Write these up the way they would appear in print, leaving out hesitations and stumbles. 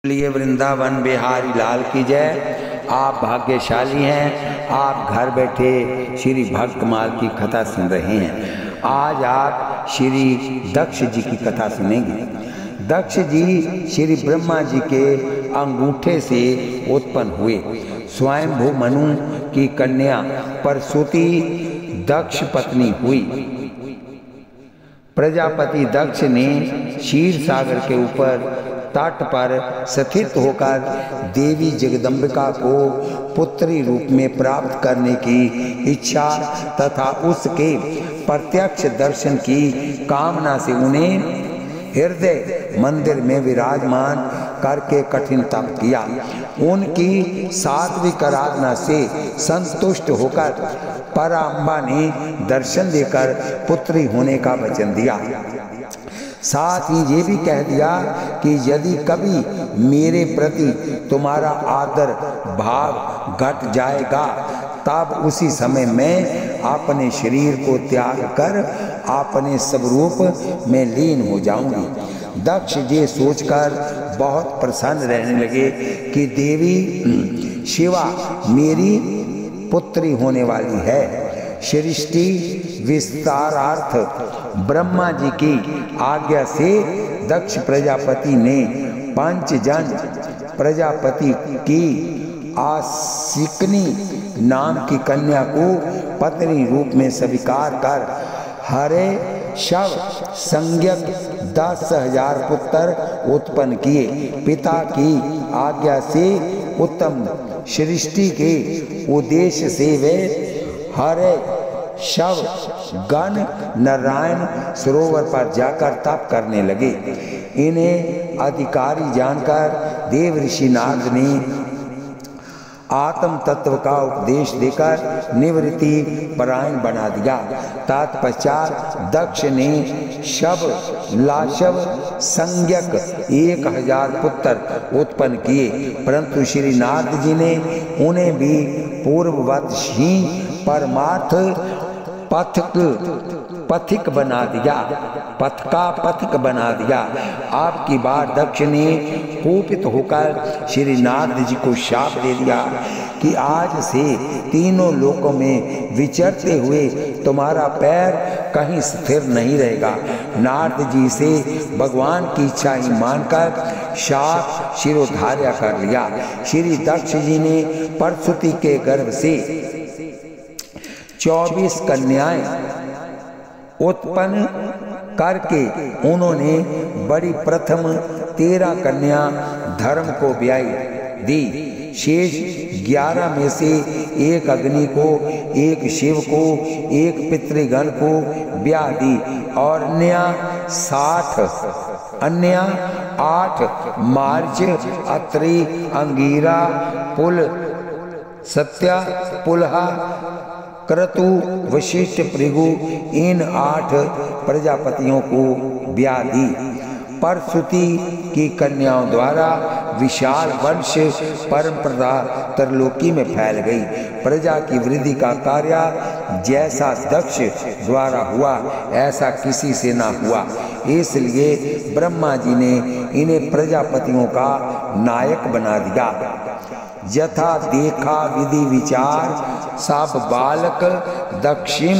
लिए वृंदावन बिहारी लाल की जय। आप भाग्यशाली हैं, आप घर बैठे श्री भक्तमाल की कथा सुन रहे हैं। आज आप श्री दक्ष जी की कथा सुनेंगे। दक्ष जी श्री ब्रह्मा जी के अंगूठे से उत्पन्न हुए। स्वयंभू मनु की कन्या परसुति दक्ष पत्नी हुई। प्रजापति दक्ष ने क्षीर सागर के ऊपर तट पर स्थित होकर देवी जगदम्बिका को पुत्री रूप में प्राप्त करने की इच्छा तथा उसके प्रत्यक्ष दर्शन की कामना से उन्हें हृदय मंदिर में विराजमान करके कठिन तप किया। उनकी सात्विक आराधना से संतुष्ट होकर पराम्बा ने दर्शन देकर पुत्री होने का वचन दिया। साथ ही ये भी कह दिया कि यदि कभी मेरे प्रति तुम्हारा आदर भाव घट जाएगा तब उसी समय मैं अपने शरीर को त्याग कर अपने स्वरूप में लीन हो जाऊंगी। दक्ष ये सोचकर बहुत प्रसन्न रहने लगे कि देवी शिवा मेरी पुत्री होने वाली है। सृष्टि विस्तारार्थ ब्रह्मा जी की आज्ञा से दक्ष प्रजापति ने पंचजन प्रजापति की आसिकनी नाम की कन्या को पत्नी रूप में स्वीकार कर हरे शव संज्ञक 10,000 पुत्र उत्पन्न किए। पिता की आज्ञा से उत्तम सृष्टि के उद्देश्य से वे हरे शव गण नारायण सरोवर पर जाकर तप करने लगे। इन्हें अधिकारी जानकर देव ऋषि नारद ने आत्म तत्व का उपदेश देकर निवृत्ति परायण बना दिया। तत्पश्चात दक्ष ने शव लाशव संज्ञक 1,000 पुत्र उत्पन्न किए, परंतु श्री नारद जी ने उन्हें भी पूर्ववत ही परमार्थ पथिक बना दिया, पथिक बना दिया। आपकी बार दक्ष ने कोपित होकर श्री नारद जी को शाप दे दिया कि आज से तीनों लोकों में विचरते हुए तुम्हारा पैर कहीं स्थिर नहीं रहेगा। नारद जी से भगवान की इच्छा ही मानकर शाप शिरोधार्य कर लिया। श्री दक्ष जी ने परसुति के गर्भ से 24 कन्याएं उत्पन्न करके उन्होंने बड़ी प्रथम 13 कन्या धर्म को ब्याई दी। शेष 11 में से एक अग्नि को, एक शिव को, एक पितृगण को ब्याह दी और अन्य 8 मार्च, अत्रि, अंगीरा, पुल, सत्या, पुलहा, क्रतु, वशिष्ठ, भृगु इन 8 प्रजापतियों को ब्याह दी। परसुति की कन्याओं द्वारा विशाल वंश परंपरा त्रिलोकी में फैल गई। प्रजा की वृद्धि का कार्य जैसा दक्ष द्वारा हुआ ऐसा किसी से ना हुआ। इसलिए ब्रह्मा जी ने इन्हें प्रजापतियों का नायक बना दिया। यथा देखा विधि विचार सब बालक दक्षिण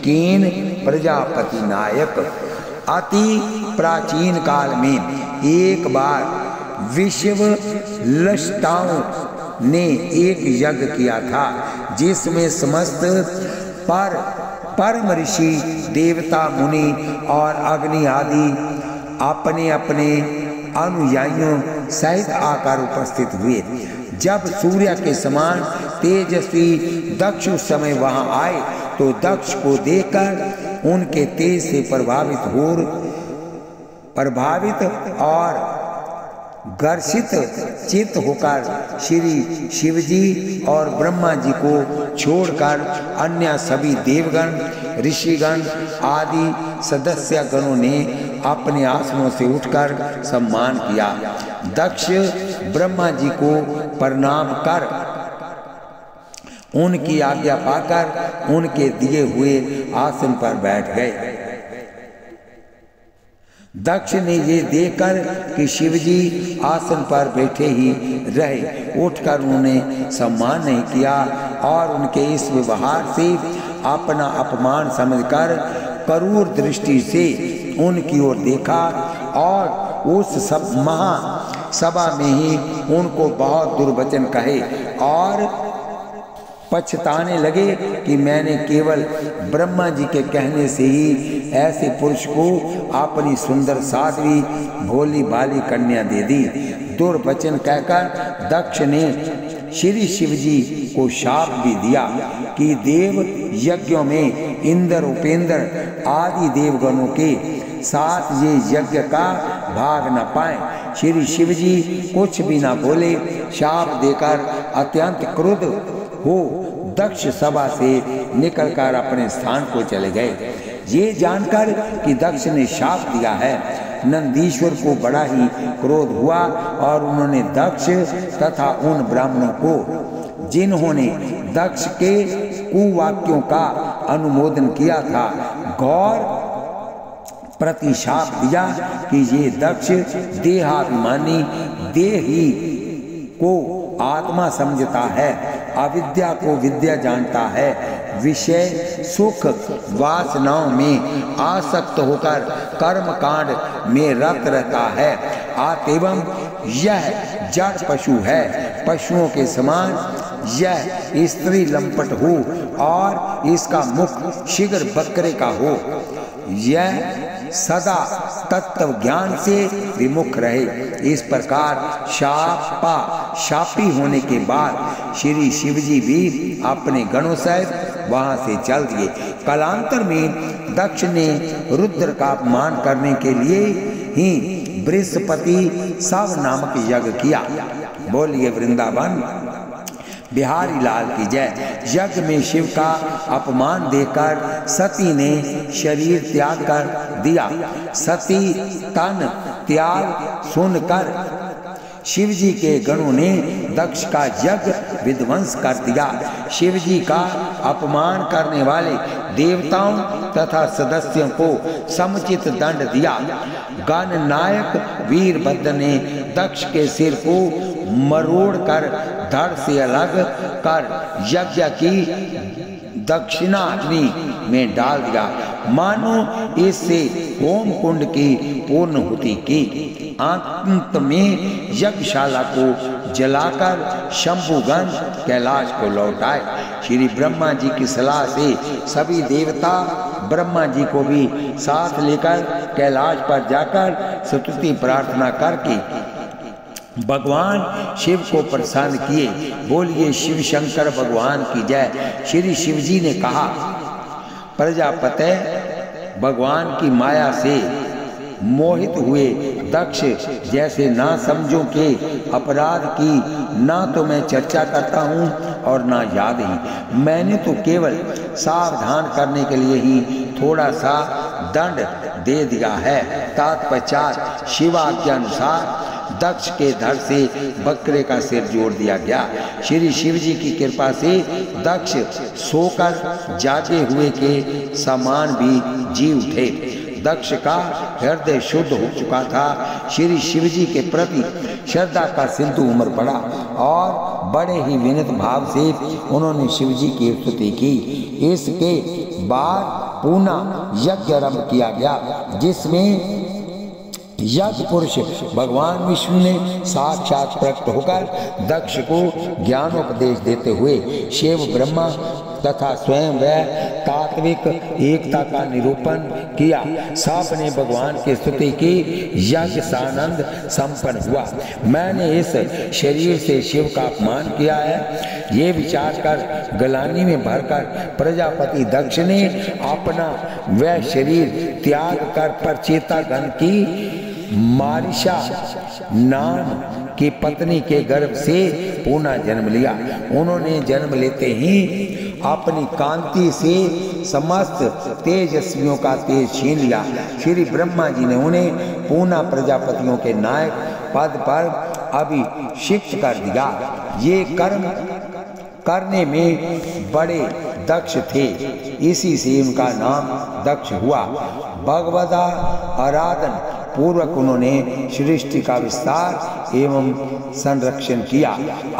कीन प्रजापति नायक। अति प्राचीन काल में एक बार विश्व लष्टाओं ने एक यज्ञ किया था जिसमें समस्त परम ऋषि देवता मुनि और अग्नि आदि अपने अपने अनुयायियों सहित आकर उपस्थित हुए। जब सूर्य के समान तेजस्वी दक्ष उस समय वहां आए तो दक्ष को देखकर उनके तेज से प्रभावित और गर्षित चित्त होकर श्री शिवजी और ब्रह्मा जी को छोड़कर अन्य सभी देवगण ऋषिगण आदि सदस्य गणों ने अपने आसनों से उठकर सम्मान किया। दक्ष ब्रह्मा जी को प्रणाम कर उनकी आज्ञा पाकर उनके दिए हुए आसन पर बैठ गए। दक्ष ने ये देखकर कि शिवजी आसन पर बैठे ही रहे, उठकर उन्होंने सम्मान नहीं किया और उनके इस व्यवहार से अपना अपमान समझकर क्रूर दृष्टि से उनकी ओर देखा और उस सब महासभा में ही उनको बहुत दुर्वचन कहे और पछताने लगे कि मैंने केवल ब्रह्मा जी के कहने से ही ऐसे पुरुष को अपनी सुंदर साध्वी भोली भाली कन्या दे दी। दुर्वचन कहकर दक्ष ने श्री शिवजी को शाप भी दिया कि देव यज्ञों में इंद्र उपेंद्र आदि देवगणों के साथ ये यज्ञ का भाग न पाए। श्री शिवजी कुछ भी न बोले, शाप देकर अत्यंत क्रुद्ध हो दक्ष सभा से निकलकर अपने स्थान को चले गए। ये जानकर कि दक्ष ने शाप दिया है, नंदीश्वर को बड़ा ही क्रोध हुआ और उन्होंने दक्ष तथा उन ब्राह्मणों को जिन्होंने दक्ष के कुवाक्यों का अनुमोदन किया था गौर प्रतिशाप दिया कि ये दक्ष देहाभिमानी देही को आत्मा समझता है, अविद्या को विद्या जानता है, विषय सुख वासनाओं में आसक्त होकर कर्म कांड में रत रहता है। अतएवं यह जड़ पशु है, पशुओं के समान यह स्त्री लंपट हो और इसका मुख शीघ्र बकरे का हो, यह सदा तत्व ज्ञान से विमुख रहे। इस प्रकार शापी होने के बाद श्री शिवजी भी अपने गणों सहित वहां से चल दिए। कालांतर में दक्ष ने रुद्र का अपमान करने के लिए ही बृहस्पति सव नामक यज्ञ किया। बोलिए वृंदावन बिहारी लाल की जय। यज्ञ में शिव का अपमान देकर सती ने शरीर त्याग कर दिया। सती तन त्याग सुनकर शिवजी के गणों ने दक्ष का यज्ञ विध्वंस कर दिया। शिवजी का अपमान करने वाले देवताओं तथा सदस्यों को समुचित दंड दिया। गणनायक वीरभद्र ने दक्ष के सिर को मरोड़ कर धड़ से अलग कर यज्ञ की दक्षिणा अग्नि में डाल दिया, मानो इससे होम कुंड की पूर्णहुति की। अंत में यज्ञशाला को जलाकर शंभुगण कैलाश को लौटाए। श्री ब्रह्मा जी की सलाह से सभी देवता ब्रह्मा जी को भी साथ लेकर कैलाश पर जाकर स्तुति प्रार्थना करके भगवान शिव को प्रसन्न किए। बोलिए शिव शंकर भगवान की जय। श्री शिवजी ने कहा, प्रजापते भगवान की माया से मोहित हुए दक्ष जैसे ना समझों के अपराध की ना तो मैं चर्चा करता हूँ और ना याद ही। मैंने तो केवल सावधान करने के लिए ही थोड़ा सा दंड दे दिया है। तत्पश्चात शिवाज्ञा अनुसार दक्ष के धड़ से बकरे का सिर जोड़ दिया गया। श्री शिवजी की कृपा से दक्ष सोकर जागे हुए के समान भी जी उठे। दक्ष का हृदय शुद्ध हो चुका था। श्री शिवजी के प्रति श्रद्धा का सिंधु उमड़ पड़ा और बड़े ही विनम्र भाव से उन्होंने शिवजी की स्तुति की। इसके बाद पुनः यज्ञ आरंभ किया गया, जिसमें यज्ञ पुरुष भगवान विष्णु ने साक्षात प्रकट होकर दक्ष को ज्ञानोपदेश देते हुए शिव ब्रह्मा तथा स्वयं वह तात्विक एकता का निरूपण किया। सब ने भगवान की स्तुति की। यज्ञ सानंद संपन्न हुआ। मैंने इस शरीर से शिव का अपमान किया है, ये विचार कर गलानी में भरकर प्रजापति दक्ष ने अपना वह शरीर त्याग कर परचेता गण की मारिशा नाम की पत्नी के गर्भ से पुनः जन्म लिया। उन्होंने जन्म लेते ही अपनी कांति से समस्त तेजस्वियों का तेज छीन लिया। श्री ब्रह्मा जी ने उन्हें पुनः प्रजापतियों के नायक पद पर अभिषिक्त कर दिया। ये कर्म करने में बड़े दक्ष थे, इसी से उनका नाम दक्ष हुआ। भगवदा आराधन पूर्वक उन्होंने सृष्टि का विस्तार एवं संरक्षण किया।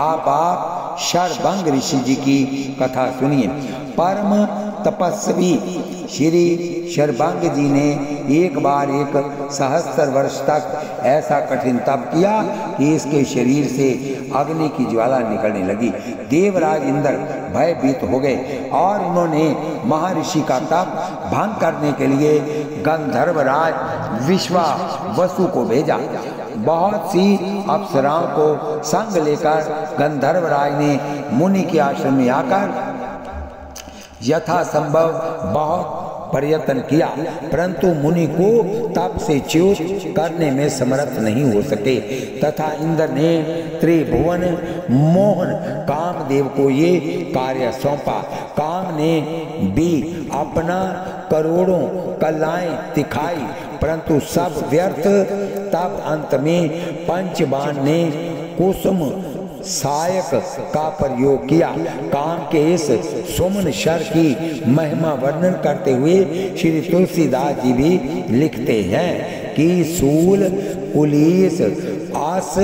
आप शरभंग ऋषि जी की कथा सुनिए। परम तपस्वी श्री शरभंग जी ने एक बार 1 सहस्त्र वर्ष तक ऐसा कठिन तप किया कि इसके शरीर से अग्नि की ज्वाला निकलने लगी। देवराज इंद्र भयभीत हो गए और उन्होंने महर्षि का तप भंग करने के लिए गंधर्वराज विश्वावसु को भेजा। बहुत सी अप्सराओं को संग लेकर गंधर्वराज ने मुनि के आश्रम में आकर यथासंभव बहुत प्रयत्न किया, परंतु मुनि को तप से च्युत करने में समर्थ नहीं हो सके। तथा इंद्र ने त्रिभुवन मोहन कामदेव को ये कार्य सौंपा। काम ने भी अपना करोड़ों कलाएं दिखाई, परंतु सब व्यर्थ। तब अंत में पंचबाण ने कुसुम सायक का प्रयोग किया। काम के इस सुमन शर की महिमा वर्णन करते हुए श्री तुलसीदास जी भी लिखते हैं कि सूल पुलिस आस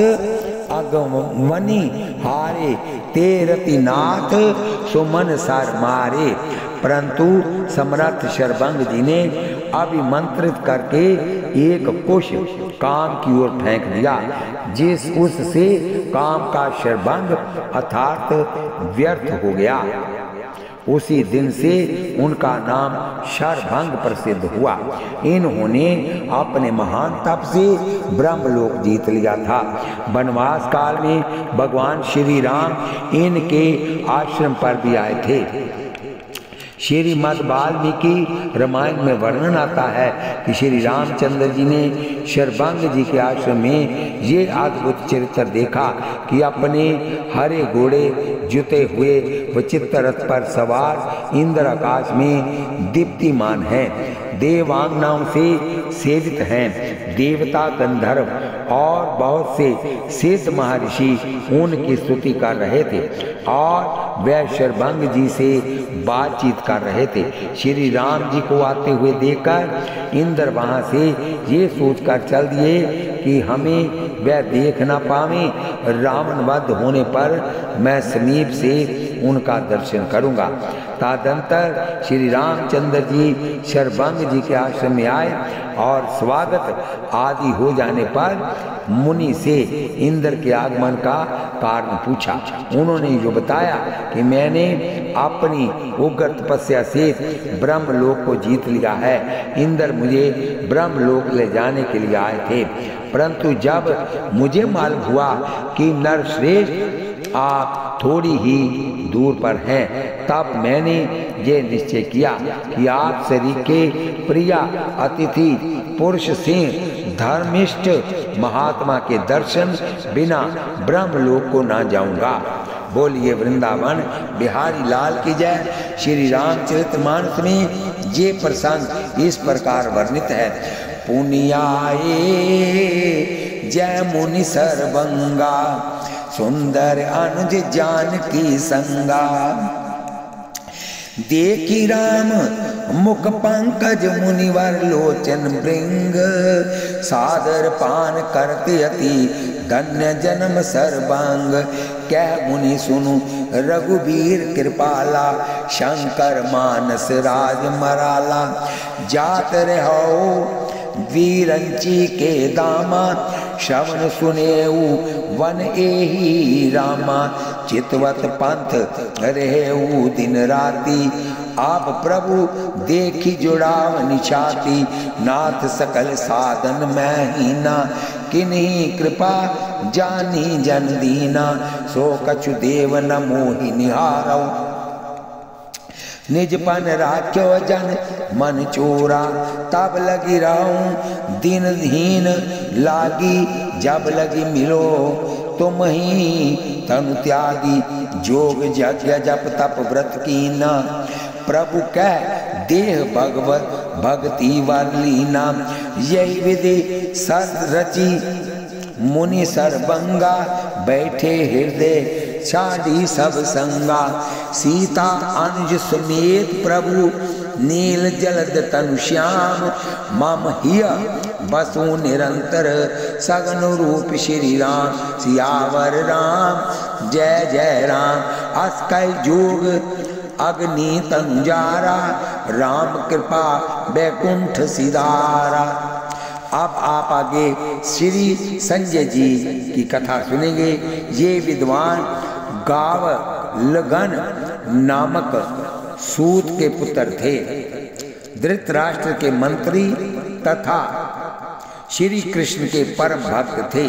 अगमनी हारे तेरति नाथ सुमन सर मारे। परंतु सम्राट शरभंग जी ने अभिमंत्रित करके एक कुश काम की ओर फेंक दिया, जिस उससे काम का शरभंग अर्थात व्यर्थ हो गया। उसी दिन से उनका नाम शरभंग प्रसिद्ध हुआ। इन्होंने अपने महान तप से ब्रह्मलोक जीत लिया था। वनवास काल में भगवान श्री राम इनके आश्रम पर भी आए थे। श्रीमद् वाल्मीकि रामायण में वर्णन आता है कि श्री रामचंद्र जी ने शरभंग जी के आश्रम में ये अद्भुत चरित्र देखा कि अपने हरे घोड़े जुते हुए विचित्र रथ पर सवार इंद्र आकाश में दीप्तिमान हैं, देवांगनाओं से सेवित हैं। देवता गंधर्व और बहुत से सिद्ध महर्षि उनकी स्तुति कर रहे थे और वह शरभंग जी से बातचीत कर रहे थे। श्री राम जी को आते हुए देखकर इंद्र वहां से ये सोचकर चल दिए कि हमें वह देख न पावे। रावण वध होने पर मैं समीप से उनका दर्शन करूंगा। तदंतर श्री रामचंद्र जी शरभंग जी के आश्रम में आए और स्वागत आदि हो जाने पर मुनि से इंद्र के आगमन का कारण पूछा। उन्होंने जो बताया कि मैंने अपनी उग्र तपस्या से ब्रह्मलोक को जीत लिया है। इंद्र मुझे ब्रह्मलोक ले जाने के लिए आए थे, परंतु जब मुझे मालूम हुआ कि नरश्रेष्ठ आप थोड़ी ही दूर पर हैं, तब मैंने ये निश्चय किया कि आप शरीर के प्रिया अतिथि पुरुष से धर्मिष्ठ महात्मा के दर्शन बिना ब्रह्मलोक को ना जाऊंगा। बोलिए वृंदावन बिहारी लाल की जय। श्री रामचरितमानस में ये प्रसंग इस प्रकार वर्णित है। पुनियाए जय मुनि सरभंगा, सुंदर अनुज जानकी संगा। देखी राम मुख पंकज मुनिवर लोचन भृंग, सादर पान करते अति धन्य जन्म सर्वांग। कह मुनि सुनु रघुबीर कृपाला, शंकर मानस राज मराला। जात रहो वीरंची के दामा, श्रवण सुनेऊ वन एही रामा। चितवत पंथ रहेऊ दिन राती, आप प्रभु देखी जुड़ाव निछाती। नाथ सकल साधन मैं हीना, किन्हीं कृपा जानी जन दीना। सो कछु देव न मोहि निहारौ, निजपन राख्यो जन मन चोरा। तब लगी रहूं दिन दीन लागी, जब लगी मिलो तुम ही तनु त्यागी। जोग यज्ञ जप तप व्रत कीना, प्रभु कह देह भगवत भक्ति वर्लीना। यही विधि सत रची मुनि सरभंगा, बैठे हृदय छाड़ी सब संगा। सीता अनुज समेत प्रभु नील जलद तनु श्याम मम हिय बसु निरंतर सगन रूप श्री राम सियावर राम जय जय राम। अस्कय जोग अग्नि तंजारा राम कृपा बैकुंठ सिदारा। अब आप आगे श्री संजय जी की कथा सुनेंगे। ये विद्वान गाव लगन नामक सूत के पुत्र थे। धृतराष्ट्र के मंत्री तथा श्री कृष्ण के परम भक्त थे।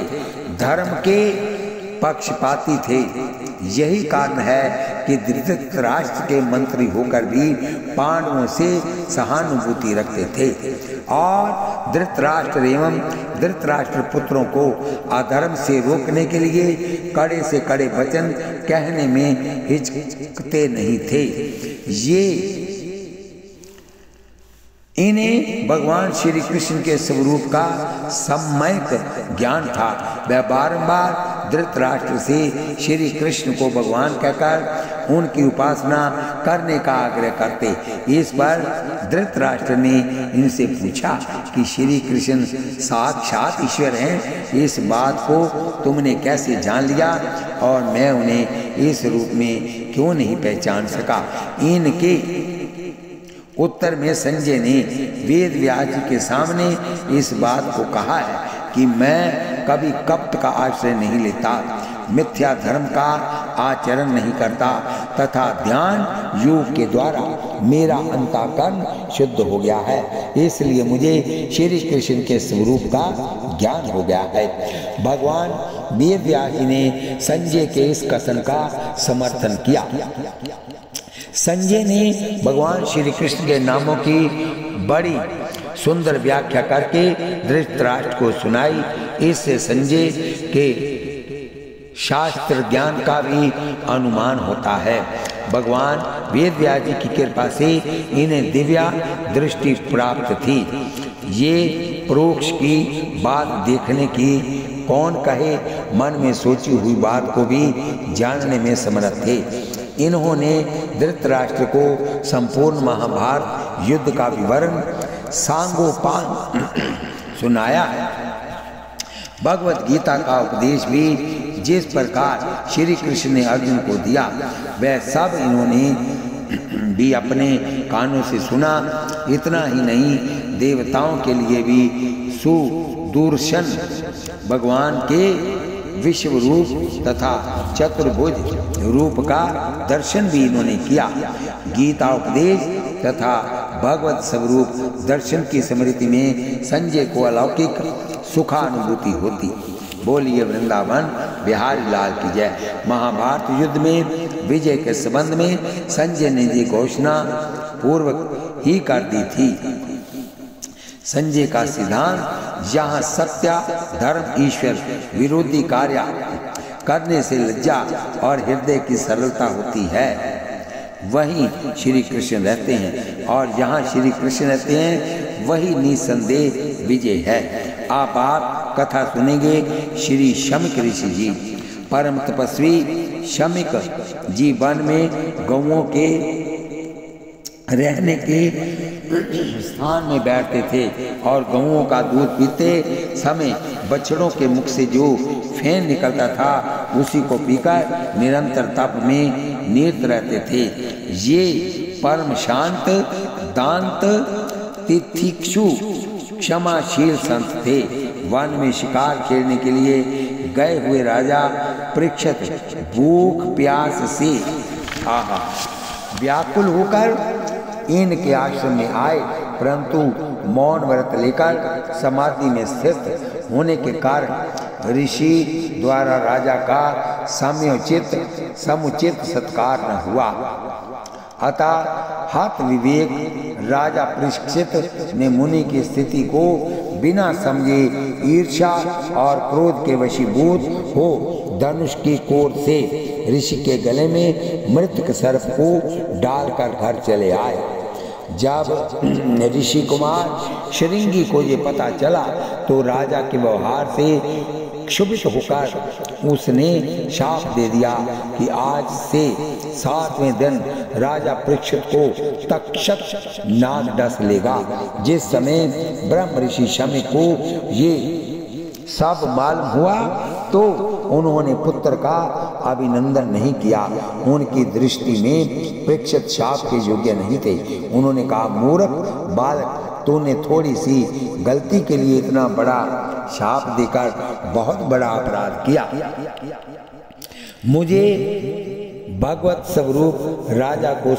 धर्म के पक्षपाती थे। यही कारण है कि धृतराष्ट्र के मंत्री होकर भी पांडवों से सहानुभूति रखते थे और धृतराष्ट्र एवं धृतराष्ट्र पुत्रों को अधर्म से रोकने के लिए कड़े से कड़े वचन कहने में हिचकते नहीं थे। इन्हें भगवान श्री कृष्ण के स्वरूप का सम्यक ज्ञान था। वह बारंबार धृतराष्ट्र से श्री कृष्ण को भगवान कहकर उनकी उपासना करने का आग्रह करते। इस पर धृतराष्ट्र ने इनसे पूछा कि श्री कृष्ण साक्षात ईश्वर हैं, इस बात को तुमने कैसे जान लिया और मैं उन्हें इस रूप में क्यों नहीं पहचान सका। इनके उत्तर में संजय ने वेद व्यास जी के सामने इस बात को कहा है कि मैं कभी कपट का आश्रय नहीं लेता, मिथ्या धर्म का आचरण नहीं करता तथा ध्यान योग के द्वारा मेरा अंतःकरण शुद्ध हो गया है, इसलिए मुझे श्री कृष्ण के स्वरूप का ज्ञान हो गया है। भगवान वेद व्यास जी ने संजय के इस कथन का समर्थन किया। संजय ने भगवान श्री कृष्ण के नामों की बड़ी सुंदर व्याख्या करके धृतराष्ट्र को सुनाई। इससे संजय के शास्त्र ज्ञान का भी अनुमान होता है। भगवान वेद व्यास जी की कृपा से इन्हें दिव्या दृष्टि प्राप्त थी। ये परोक्ष की बात देखने की कौन कहे, मन में सोची हुई बात को भी जानने में समर्थ थे। इन्होंने धृतराष्ट्र को संपूर्ण महाभारत युद्ध का विवरण सांगोपांग सुनाया। भगवत गीता का उपदेश भी जिस प्रकार श्री कृष्ण ने अर्जुन को दिया वह सब इन्होंने भी अपने कानों से सुना। इतना ही नहीं, देवताओं के लिए भी सुदूरशन भगवान के विश्व रूप तथा चतुर्भुज रूप का दर्शन भी इन्होंने किया। गीता उपदेश तथा भगवत स्वरूप दर्शन की स्मृति में संजय को अलौकिक सुखानुभूति होती। बोलिए वृंदावन बिहारी लाल की जय। महाभारत युद्ध में विजय के संबंध में संजय ने ये घोषणा पूर्वक ही कर दी थी। संजय का सिद्धांत यहाँ सत्य धर्म ईश्वर विरोधी कार्य करने से लज्जा और हृदय की सरलता होती है, वहीं श्री कृष्ण रहते हैं और जहाँ श्री कृष्ण रहते हैं वही निसंदेह विजय है। आप कथा सुनेंगे श्री शमिक ऋषि जी। परम तपस्वी शमिक जी वन में गौओं के रहने के स्थान में बैठते थे और गौओं का दूध पीते समय बछड़ों के मुख से जो फेन निकलता था उसी को पीकर निरंतर तप में निरत रहते थे। ये परम शांत दांत तिथिक्षु क्षमाशील संत थे। वन में शिकार खेलने के लिए गए हुए राजा परीक्षित भूख प्यास से व्याकुल होकर इनके आश्रम में आए, परंतु मौन व्रत लेकर समाधि में स्थित होने के कारण ऋषि द्वारा राजा का समुचित सत्कार न हुआ। अतः हत विवेक राजा परीक्षित ने मुनि की स्थिति को बिना समझे ईर्ष्या और क्रोध के वशीभूत हो धनुष की कोर से ऋषि के गले में मृतक सर्प को डालकर घर चले आए। जब ऋषि कुमार श्रृंगी को ये पता चला तो राजा के व्यवहार से क्षुभित होकर उसने शाप दे दिया कि आज से 7वें दिन राजा परीक्षित को तक्षक नाग डस लेगा। जिस समय ब्रह्म ऋषि शमी को ये सब मालूम हुआ तो उन्होंने पुत्र का अभिनंदन नहीं किया। उनकी दृष्टि में परीक्षित शाप के योग्य नहीं थे। उन्होंने कहा, मूर्ख बालक, तूने थोड़ी सी गलती के लिए इतना बड़ा शाप देकर बहुत बड़ा अपराध किया। मुझे भगवत स्वरूप राजा को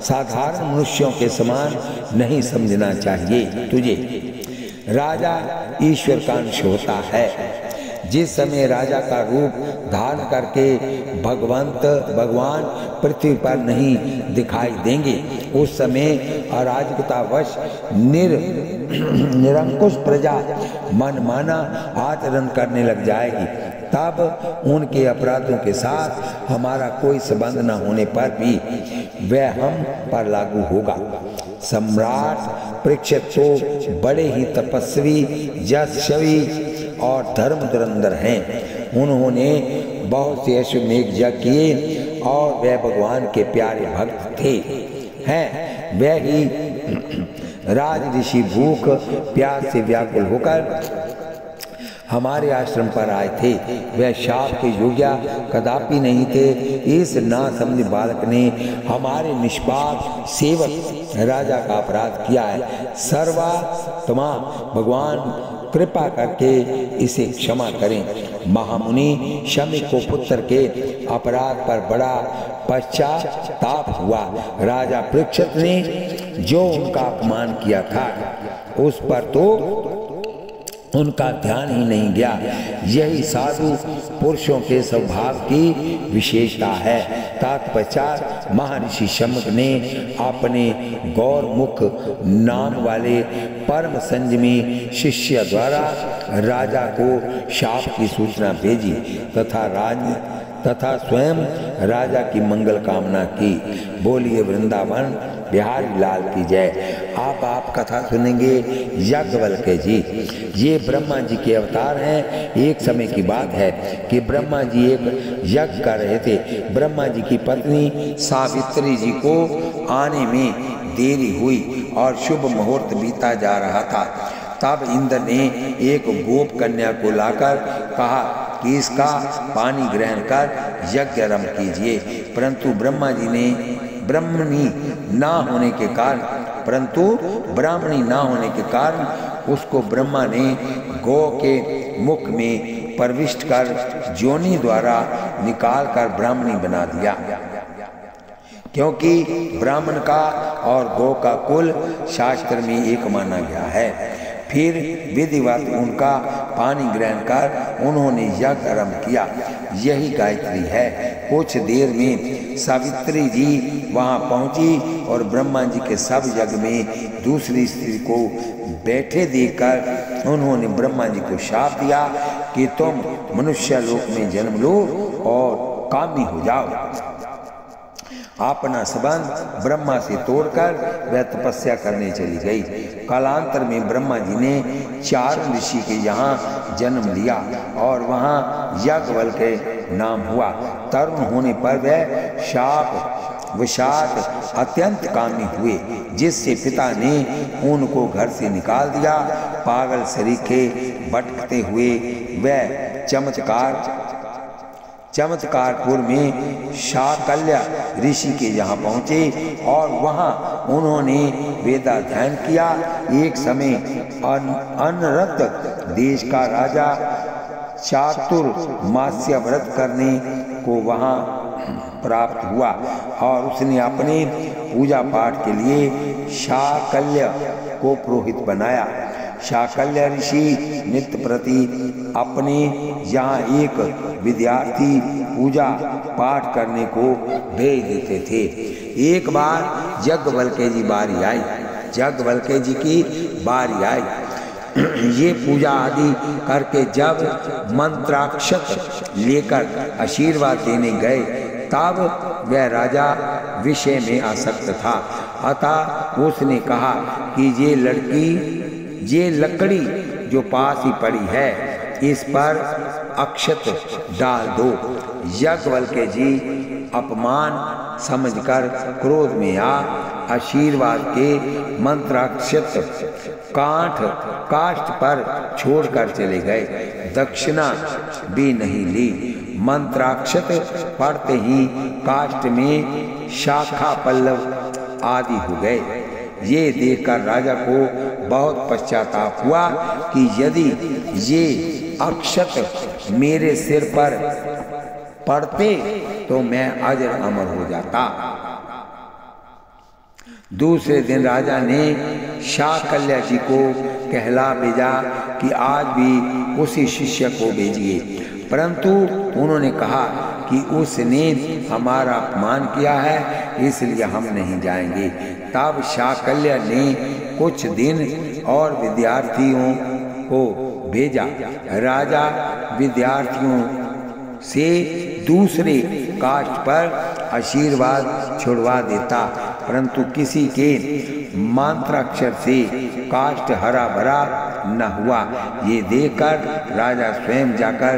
साधारण मनुष्यों के समान नहीं समझना चाहिए। तुझे राजा ईश्वर का अंश होता है। जिस समय राजा का रूप धारण करके भगवान पृथ्वी पर नहीं दिखाई देंगे, उस समय अराजकतावश निरंकुश प्रजा मनमाना आचरण करने लग जाएगी। तब उनके अपराधों के साथ हमारा कोई संबंध न होने पर भी वह हम पर लागू होगा। सम्राट परीक्षित तो बड़े ही तपस्वी, यशस्वी और धर्म धुरंधर हैं। उन्होंने बहुत से अश्वमेघ यज्ञ किए और वह भगवान के प्यारे भक्त थे। हैं वह ही राज ऋषि भूख प्यास से व्याकुल होकर हमारे आश्रम पर आए थे। वह शाप के योग्य कदापि नहीं थे। इस नासमझ बालक ने हमारे निष्पाप सेवक राजा का अपराध किया है। सर्वात्मा भगवान कृपा करके इसे क्षमा करें। महामुनि शमी को पुत्र के अपराध पर बड़ा पश्चाताप हुआ। राजा परीक्षित ने जो उनका अपमान किया था उस पर तो उनका ध्यान ही नहीं गया। यही साधु पुरुषों के स्वभाव की विशेषता है। तत्पश्चात महर्षि शमक ने अपने गौरमुख नाम वाले परम संयमी शिष्य द्वारा राजा को शाप की सूचना भेजी तथा स्वयं राजा की मंगल कामना की। बोलिए वृंदावन बिहारी लाल की जय। आप कथा सुनेंगे याज्ञवल्क्य जी। ये ब्रह्मा जी के अवतार हैं। एक समय की बात है कि ब्रह्मा जी एक यज्ञ कर रहे थे। ब्रह्मा जी की पत्नी सावित्री जी को आने में देरी हुई और शुभ मुहूर्त बीता जा रहा था। तब इंद्र ने एक गोप कन्या को लाकर कहा कि इसका पानी ग्रहण कर यज्ञ आरंभ कीजिए। परंतु ब्राह्मणी ना होने के कारण उसको ब्रह्मा ने गौ के मुख में प्रविष्ट कर जोनि द्वारा निकाल कर ब्राह्मणी बना दिया। क्योंकि ब्राह्मण का और गौ का कुल शास्त्र में एक माना गया है। फिर विधिवत उनका पानी ग्रहण कर उन्होंने यज्ञ आरंभ किया। यही गायत्री है। कुछ देर में सावित्री जी वहां पहुंची और ब्रह्मा जी के सब यज्ञ में दूसरी स्त्री को बैठे देखकर उन्होंने ब्रह्मा जी को शाप दिया कि तुम मनुष्य लोक में जन्म लो और कामी हो जाओ। अपना संबंध ब्रह्मा से तोड़कर वह तपस्या करने चली गई। कालांतर में ब्रह्मा जी ने 4 ऋषि के यहाँ जन्म लिया और वहाँ याज्ञवल्क्य नाम हुआ। तरुण होने पर वह शाप विषाद अत्यंत कामी हुए, जिससे पिता ने उनको घर से निकाल दिया। पागल सरीखे भटकते हुए वह चमत्कारपुर में शाकल्य ऋषि के यहाँ पहुँचे और वहाँ उन्होंने वेदाध्ययन किया। एक समय अनरत देश का राजा चातुर्मास्य व्रत करने को वहाँ प्राप्त हुआ और उसने अपने पूजा पाठ के लिए शाकल्य को पुरोहित बनाया। शाकल्य ऋषि नित्य प्रति अपने यहाँ एक विद्यार्थी पूजा पाठ करने को भेज देते थे। एक बार याज्ञवल्क्य जी की बारी आई। ये पूजा आदि करके जब मंत्राक्षत लेकर आशीर्वाद देने गए तब वह राजा विषय में आसक्त था। अतः उसने कहा कि ये लकड़ी जो पास ही पड़ी है इस पर अक्षत डाल दो। याज्ञवल्क्य जी अपमान समझकर क्रोध में आ आशीर्वाद के मंत्राक्षत काष्ठ पर छोड़कर चले गए। दक्षिणा भी नहीं ली। मंत्राक्षत पढ़ते ही काष्ठ में शाखा पल्लव आदि हो गए। ये देखकर राजा को बहुत पश्चाताप हुआ कि यदि ये अक्षत मेरे सिर पर पड़ते तो मैं अजर अमर हो जाता। दूसरे दिन राजा ने शाकल्या जी को कहला भेजा कि आज भी उसी शिष्य को भेजिए, परंतु उन्होंने कहा कि उसने हमारा अपमान किया है, इसलिए हम नहीं जाएंगे। तब शाकल्या ने कुछ दिन और विद्यार्थियों को भेजा। राजा विद्यार्थियों से दूसरे काष्ठ पर आशीर्वाद छुड़वा देता, परंतु किसी के मंत्राक्षर से काष्ठ हरा भरा न हुआ। ये देखकर राजा स्वयं जाकर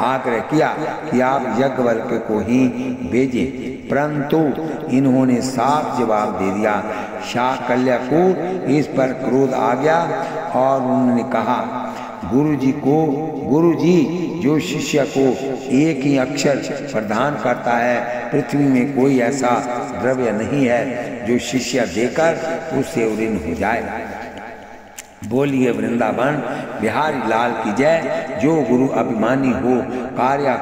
आग्रह किया कि आप याज्ञवल्क्य को ही भेजें, परंतु इन्होंने साफ जवाब दे दिया। शाकल्या को इस पर क्रोध आ गया और उन्होंने कहा, गुरुजी जो शिष्य को एक ही अक्षर प्रदान करता है, पृथ्वी में कोई ऐसा द्रव्य नहीं है जो शिष्य देकर उससे ऋण हो जाए। बोलिए वृंदावन बिहारी लाल की जय। जो गुरु अभिमानी हो, कार्य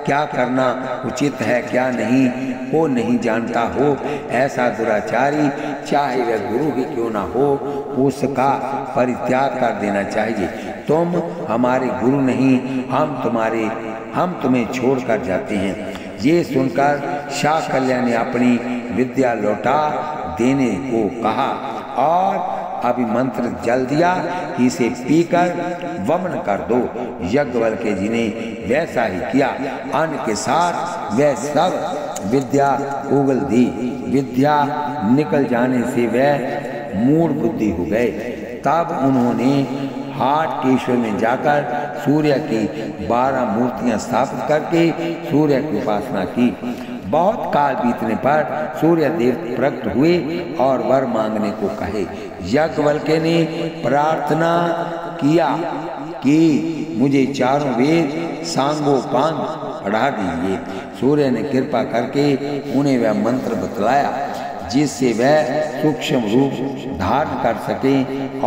क्या करना उचित है क्या नहीं वो नहीं जानता हो, ऐसा दुराचारी चाहे वह गुरु ही क्यों ना हो, उसका परित्याग कर देना चाहिए। तुम हमारे गुरु नहीं, हम तुम्हें छोड़कर जाते हैं। ये सुनकर शाकल्या ने अपनी विद्या लौटा देने को कहा और अभिमंत्र जल दिया कि इसे पीकर वमन कर दो। याज्ञवल्क्य जी ने वैसा ही किया। अन्न के साथ वह सब विद्या उगल दी। विद्या निकल जाने से वह मूढ़ बुद्धि हो गए। तब उन्होंने हाटकेश्वर में जाकर सूर्य की 12 मूर्तियां स्थापित करके सूर्य की उपासना की। बहुत काल बीतने पर सूर्य देव प्रकट हुए और वर मांगने को कहे। याज्ञवल्क्य ने प्रार्थना किया कि मुझे चारों वेद सांगोपांग पढ़ा दीजिए। सूर्य ने कृपा करके उन्हें वह मंत्र बतलाया जिससे वह सूक्ष्म रूप धारण कर सके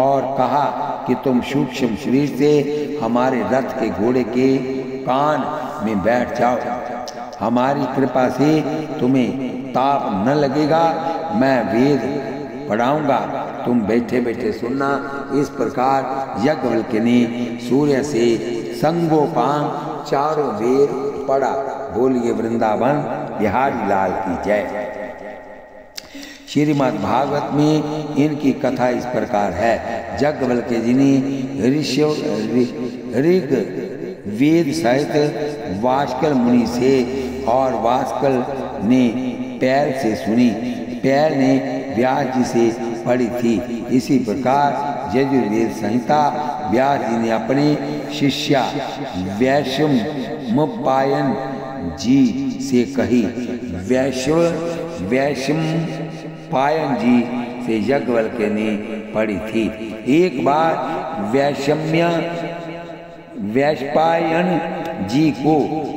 और कहा कि तुम सूक्ष्म शरीर से हमारे रथ के घोड़े के कान में बैठ जाओ। हमारी कृपा से तुम्हें ताप न लगेगा। मैं वेद पढ़ाऊंगा, तुम बैठे बैठे सुनना। इस प्रकार याज्ञवल्क्य ने सूर्य से संगोपांग चारों वेद पढ़ा। बोलिए वृंदावन बिहारी लाल की जय। श्रीमद् भागवत में इनकी कथा इस प्रकार है। याज्ञवल्क्य जी ने ऋग वेद सहित वाष्कल मुनि से और वाष्कल ने पैल से सुनी, पैल ने व्यास जी से पढ़ी थी। इसी प्रकार यजुर्वेद संहिता व्यास जी ने अपने शिष्या वैशम्पायन जी से कही। वैशम्पायन जी से याज्ञवल्क्य ने पढ़ी थी। एक बार वैशम्पायन जी को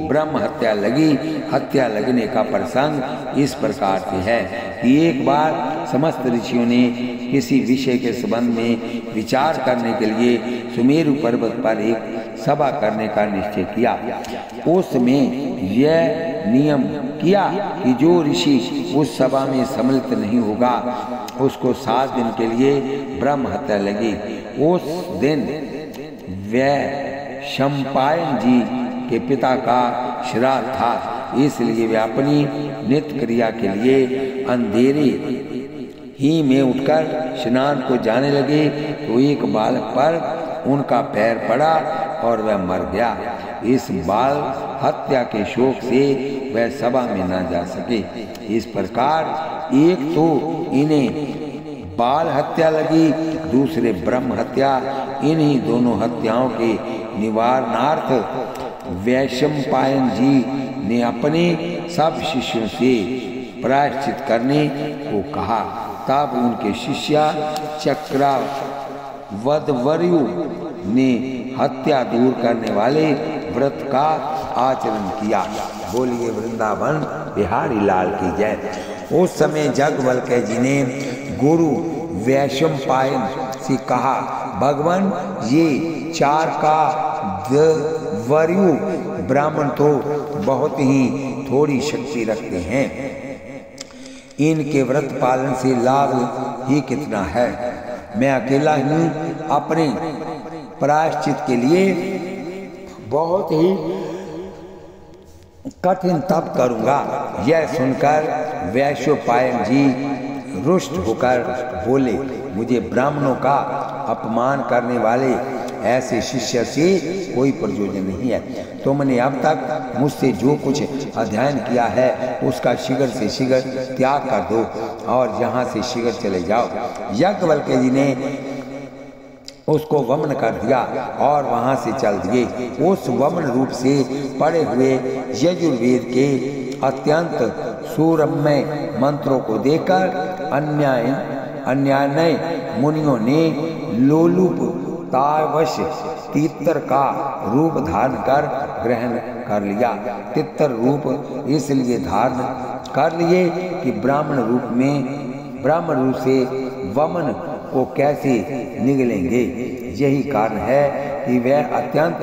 ब्रह्म हत्या लगी। हत्या लगने का प्रसंग इस प्रकार से है कि एक बार समस्त ऋषियों ने किसी विषय के संबंध में विचार करने के लिए सुमेरु पर्वत पर एक सभा करने का निश्चय किया। उसमें यह नियम किया कि जो ऋषि उस सभा में सम्मिलित नहीं होगा उसको 7 दिन के लिए ब्रह्म हत्या लगी। उस दिन वैशम्पायन जी के पिता का श्राद्ध था, इसलिए वे अपनी नित्य क्रिया के लिए अंधेरे ही में उठकर स्नान को जाने लगे तो एक बालक पर उनका पैर पड़ा और वह मर गया। इस बाल हत्या के शोक से वह सभा में न जा सके। इस प्रकार एक तो इन्हें बाल हत्या लगी, दूसरे ब्रह्म हत्या। इन्हीं दोनों हत्याओं के निवारणार्थ वैशंपायन जी ने अपने सब शिष्यों से प्रायश्चित करने को कहा। तब उनके शिष्य चक्रवदवर्यु ने हत्या दूर करने वाले व्रत का आचरण किया। बोलिए वृंदावन बिहारी लाल की जय। उस समय याज्ञवल्क्य जी ने गुरु वैशंपायन से कहा, भगवान ये चार का वर्यु ब्राह्मण तो बहुत ही थोड़ी शक्ति रखते हैं, इनके व्रत पालन से लाभ ही कितना है। मैं अकेला ही अपने प्रायश्चित के लिए बहुत ही कठिन तप करूंगा। यह सुनकर वैशंपायन जी रुष्ट होकर बोले, मुझे ब्राह्मणों का अपमान करने वाले ऐसे शिष्य से कोई प्रयोजन नहीं है। तुमने अब तक मुझसे जो कुछ अध्ययन किया है उसका शीघ्र से शीघ्र त्याग कर दो और यहाँ से शीघ्र चले जाओ। याज्ञवल्क्य जी ने उसको वमन कर दिया और वहां से चल दिए। उस वमन रूप से पढ़े हुए यजुर्वेद के अत्यंत सुरम्य मंत्रों को देखकर अन्यान्य मुनियों ने लोलुपतावश तीतर का रूप धारण कर ग्रहण कर लिया। तीतर रूप इसलिए धारण कर लिए कि ब्राह्मण रूप से वमन को कैसे निगलेंगे। यही कारण है कि वह अत्यंत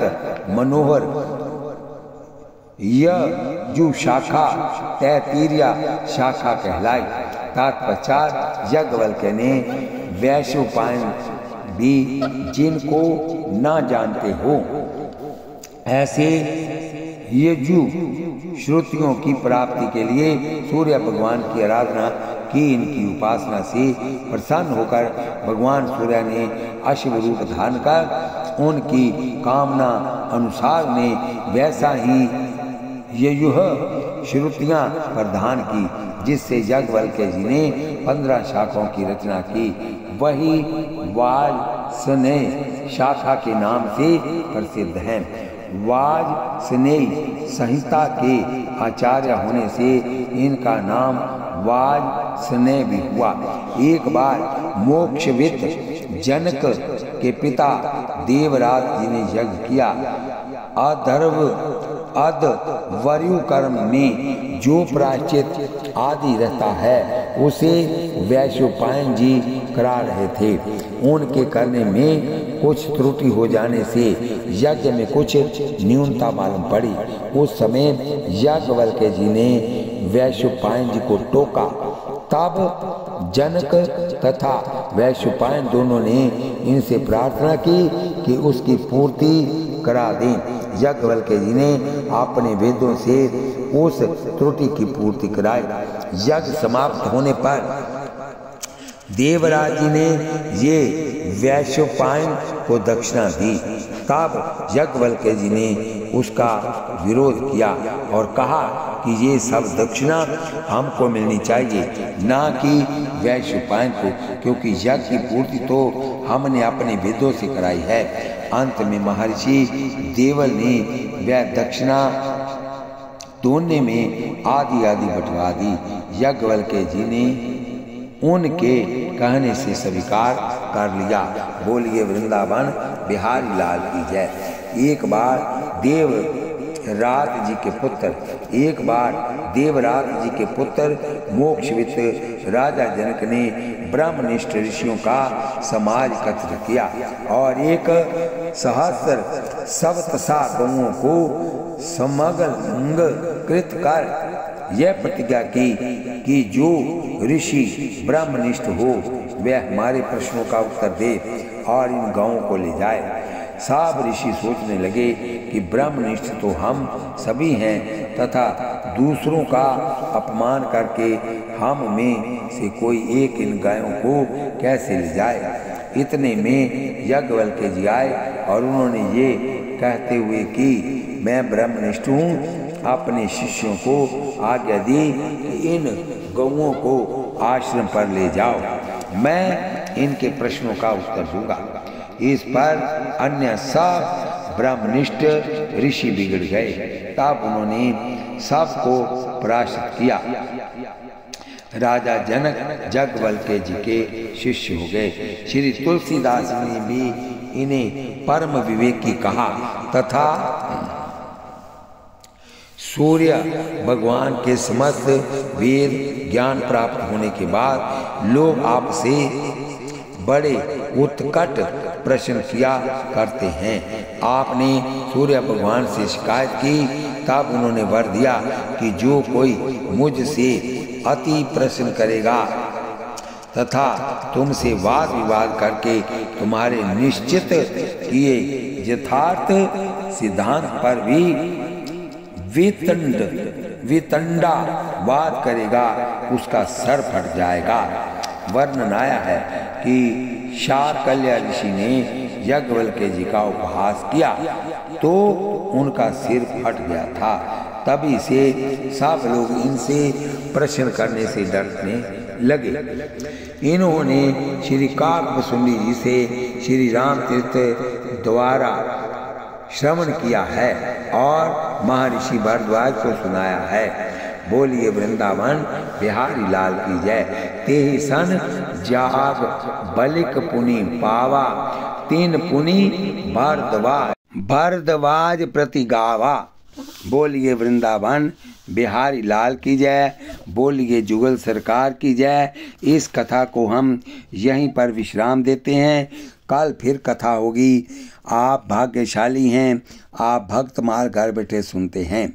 मनोहर यजु शाखा तैतीरिया शाखा कहलाई। तत्पश्चात याज्ञवल्क्य ने वैशंपायन भी जिनको न जानते हो ऐसे यजु श्रुतियों की प्राप्ति के लिए सूर्य भगवान की आराधना की। इनकी उपासना से प्रसन्न होकर भगवान सूर्य ने अश्व रूप धारण कर उनकी कामना अनुसार ने वैसा ही ययुः श्रुतियां प्रदान की, जिससे याज्ञवल्क्य जी ने 15 शाखाओं की रचना की। वही वाजस्नेय शाखा के नाम से प्रसिद्ध है। वाजस्नेय संहिता के आचार्य होने से इनका नाम वाजस्नेय भी हुआ। एक बार मोक्षविद जनक के पिता देवराज जी ने यज्ञ किया। अध्वर्यु कर्म में जो प्रायश्चित आदि रहता है उसे वैशंपायन जी करा रहे थे। उनके करने में कुछ त्रुटि हो जाने से यज्ञ में कुछ न्यूनता मालूम पड़ी। उस समय याज्ञवल्क्य जी ने वैशंपायन जी को टोका। तब जनक तथा वैशंपायन दोनों ने इनसे प्रार्थना की कि उसकी पूर्ति करा दें। याज्ञवल्क्य जी ने अपने वेदों से उस त्रुटि की पूर्ति कराई। यज्ञ समाप्त होने पर देवराज जी ने ये वैशंपायन को दक्षिणा दी। तब याज्ञवल्क्य जी ने उसका विरोध किया और कहा कि ये सब दक्षिणा हमको मिलनी चाहिए, ना कि वैशंपायन को, क्योंकि यज्ञ की पूर्ति तो हमने अपने वेदों से कराई है। अंत में महर्षि देवल ने वह दक्षिणा दोनों में आदि बंटवा दी। याज्ञवल्क्य जी ने उनके कहने से स्वीकार कर लिया। बोलिए वृंदावन बिहारी लाल की जय। एक बार देवराज जी के पुत्र मोक्षविद राजा जनक ने ब्रह्मनिष्ठ ऋषियों का समाज एकत्र किया और 1,000 गौओं को समंग कृत कर यह प्रतिज्ञा की कि जो ऋषि ब्रह्मनिष्ठ हो वह हमारे प्रश्नों का उत्तर दे और इन गांवों को ले जाए। सब ऋषि सोचने लगे कि ब्रह्मनिष्ठ तो हम सभी हैं तथा दूसरों का अपमान करके हम में से कोई एक इन गायों को कैसे ले जाए। इतने में याज्ञवल्क्य जी आए और उन्होंने ये कहते हुए कि मैं ब्रह्मनिष्ठ हूँ, अपने शिष्यों को आज्ञा दी कि इन गौओं को आश्रम पर ले जाओ, मैं इनके प्रश्नों का उत्तर दूंगा। इस पर अन्य सब ब्रह्मनिष्ठ ऋषि बिगड़ गए। तब उन्होंने सबको परास्त किया। राजा जनक याज्ञवल्क्य जी के शिष्य हो गए। श्री तुलसीदास ने भी इन्हें परम विवेकी कहा तथा सूर्य भगवान के समस्त वेद ज्ञान प्राप्त होने के बाद लोग आपसे बड़े उत्कट प्रश्न किया करते हैं। आपने सूर्य भगवान से शिकायत की, तब उन्होंने वर दिया कि जो कोई मुझसे अति प्रश्न करेगा तथा तुमसे वाद विवाद करके तुम्हारे निश्चित किए यथार्थ सिद्धांत पर भी वितंडा वाद करेगा, उसका सर फट जाएगा। वर्णन आया है कि शार्कल्य ऋषि ने याज्ञवल्क्य जी का उपहास किया तो उनका सिर फट गया था। तभी से सब लोग इनसे प्रश्न करने से डरने लगे। इन्होंने श्री काकभुसुंडी जी से श्री रामतीर्थ द्वारा श्रवण किया है और महर्षि भरद्वाज को सुनाया है। बोलिए वृंदावन बिहारी लाल की जय। तेहि सन जाग बलिक पुनि पावा, तीन पुनि भरद्वाज प्रति गावा। बोलिए वृंदावन बिहारी लाल की जय। बोलिए जुगल सरकार की जय। इस कथा को हम यहीं पर विश्राम देते हैं। कल फिर कथा होगी। आप भाग्यशाली हैं, आप भक्तमाल घर बैठे सुनते हैं।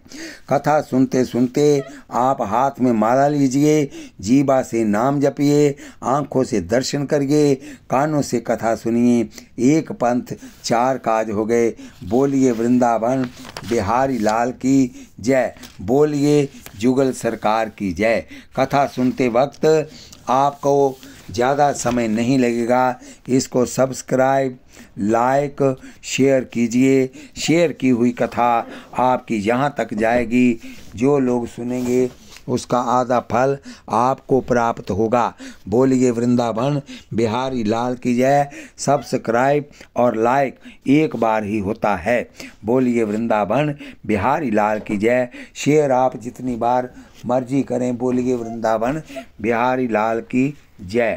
कथा सुनते सुनते आप हाथ में माला लीजिए, जीवा से नाम जपिए, आँखों से दर्शन करिए, कानों से कथा सुनिए। एक पंथ चार काज हो गए। बोलिए वृंदावन बिहारी लाल की जय। बोलिए जुगल सरकार की जय। कथा सुनते वक्त आपको ज़्यादा समय नहीं लगेगा। इसको सब्सक्राइब, लाइक, शेयर कीजिए। शेयर की हुई कथा आपकी यहाँ तक जाएगी। जो लोग सुनेंगे उसका आधा फल आपको प्राप्त होगा। बोलिए वृंदावन बिहारी लाल की जय। सब्सक्राइब और लाइक एक बार ही होता है। बोलिए वृंदावन बिहारी लाल की जय। शेयर आप जितनी बार मर्जी करें। बोलिए वृंदावन बिहारी लाल की जय।